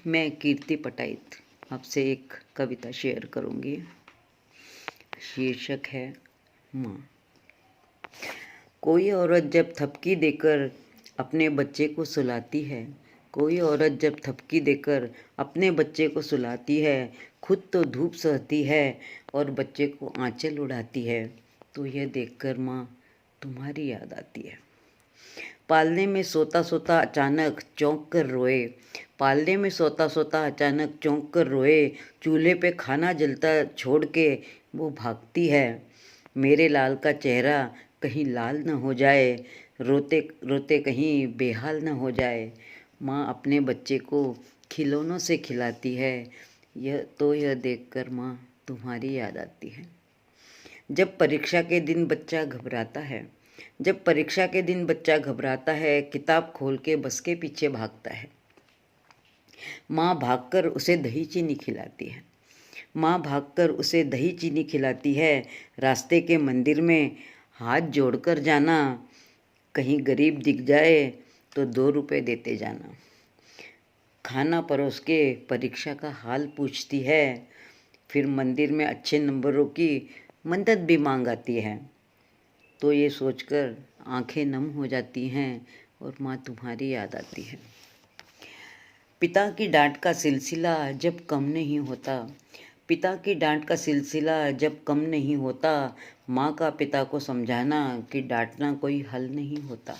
मैं कीर्ति पटाइत आपसे एक कविता शेयर करूंगी। शीर्षक है माँ। कोई औरत जब थपकी देकर अपने बच्चे को सुलाती है, कोई औरत जब थपकी देकर अपने बच्चे को सुलाती है, खुद तो धूप सहती है और बच्चे को आंचल उड़ाती है, तो यह देखकर माँ तुम्हारी याद आती है। पालने में सोता सोता अचानक चौंक कर रोए, पालने में सोता सोता अचानक चौंक कर रोए, चूल्हे पे खाना जलता छोड़ के वो भागती है। मेरे लाल का चेहरा कहीं लाल न हो जाए, रोते रोते कहीं बेहाल न हो जाए। माँ अपने बच्चे को खिलौनों से खिलाती है, यह देखकर माँ तुम्हारी याद आती है। जब परीक्षा के दिन बच्चा घबराता है, जब परीक्षा के दिन बच्चा घबराता है, किताब खोल के बस के पीछे भागता है। माँ भागकर उसे दही चीनी खिलाती है, माँ भागकर उसे दही चीनी खिलाती है। रास्ते के मंदिर में हाथ जोड़कर जाना, कहीं गरीब दिख जाए तो 2 रुपए देते जाना। खाना परोस के परीक्षा का हाल पूछती है, फिर मंदिर में अच्छे नंबरों की मदद भी मांग आती है। तो ये सोचकर आंखें नम हो जाती हैं और माँ तुम्हारी याद आती है। पिता की डांट का सिलसिला जब कम नहीं होता, पिता की डांट का सिलसिला जब कम नहीं होता, माँ का पिता को समझाना कि डांटना कोई हल नहीं होता।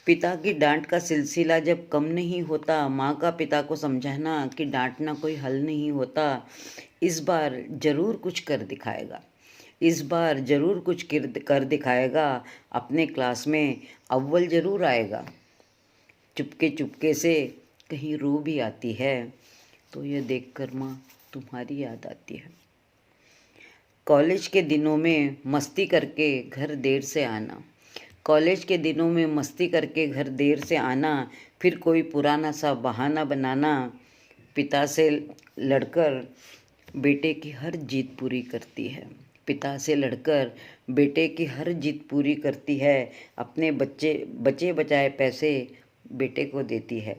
पिता की डांट का सिलसिला जब कम नहीं होता, माँ का पिता को समझाना कि डांटना कोई हल नहीं होता। इस बार ज़रूर कुछ कर दिखाएगा, इस बार ज़रूर कुछ कर दिखाएगा, अपने क्लास में अव्वल ज़रूर आएगा। चुपके चुपके से कहीं रो भी आती है, तो यह देखकर माँ तुम्हारी याद आती है। कॉलेज के दिनों में मस्ती करके घर देर से आना, कॉलेज के दिनों में मस्ती करके घर देर से आना, फिर कोई पुराना सा बहाना बनाना, पिता से लड़कर बेटे की हर जीत पूरी करती है, पिता से लड़कर बेटे की हर जीत पूरी करती है। अपने बचे बचाए पैसे बेटे को देती है,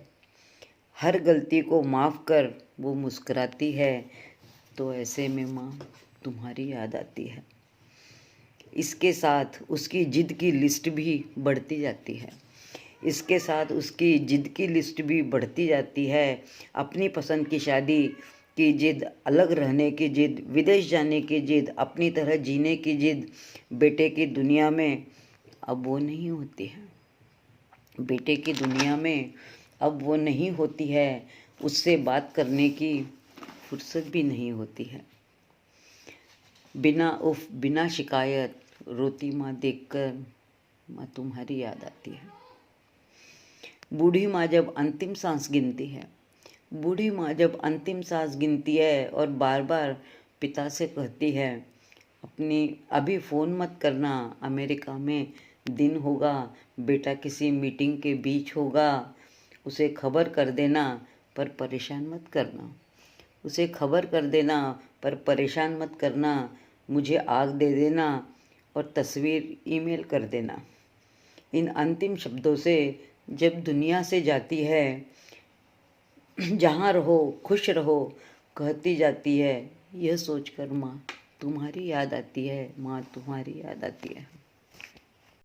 हर गलती को माफ़ कर वो मुस्कुराती है, तो ऐसे में माँ तुम्हारी याद आती है। इसके साथ उसकी जिद की लिस्ट भी बढ़ती जाती है, इसके साथ उसकी जिद की लिस्ट भी बढ़ती जाती है। अपनी पसंद की शादी की जिद, अलग रहने की जिद, विदेश जाने की जिद, अपनी तरह जीने की जिद, बेटे की दुनिया में अब वो नहीं होती है, बेटे की दुनिया में अब वो नहीं होती है। उससे बात करने की फुर्सत भी नहीं होती है। बिना शिकायत रोती माँ देखकर माँ तुम्हारी याद आती है। बूढ़ी माँ जब अंतिम सांस गिनती है, बूढ़ी माँ जब अंतिम सांस गिनती है और बार बार पिता से कहती है, अभी फ़ोन मत करना, अमेरिका में दिन होगा, बेटा किसी मीटिंग के बीच होगा, उसे खबर कर देना पर परेशान मत करना, उसे खबर कर देना पर परेशान मत करना, मुझे आग दे देना और तस्वीर ईमेल कर देना। इन अंतिम शब्दों से जब दुनिया से जाती है, जहाँ रहो खुश रहो कहती जाती है, यह सोचकर माँ तुम्हारी याद आती है, माँ तुम्हारी याद आती है।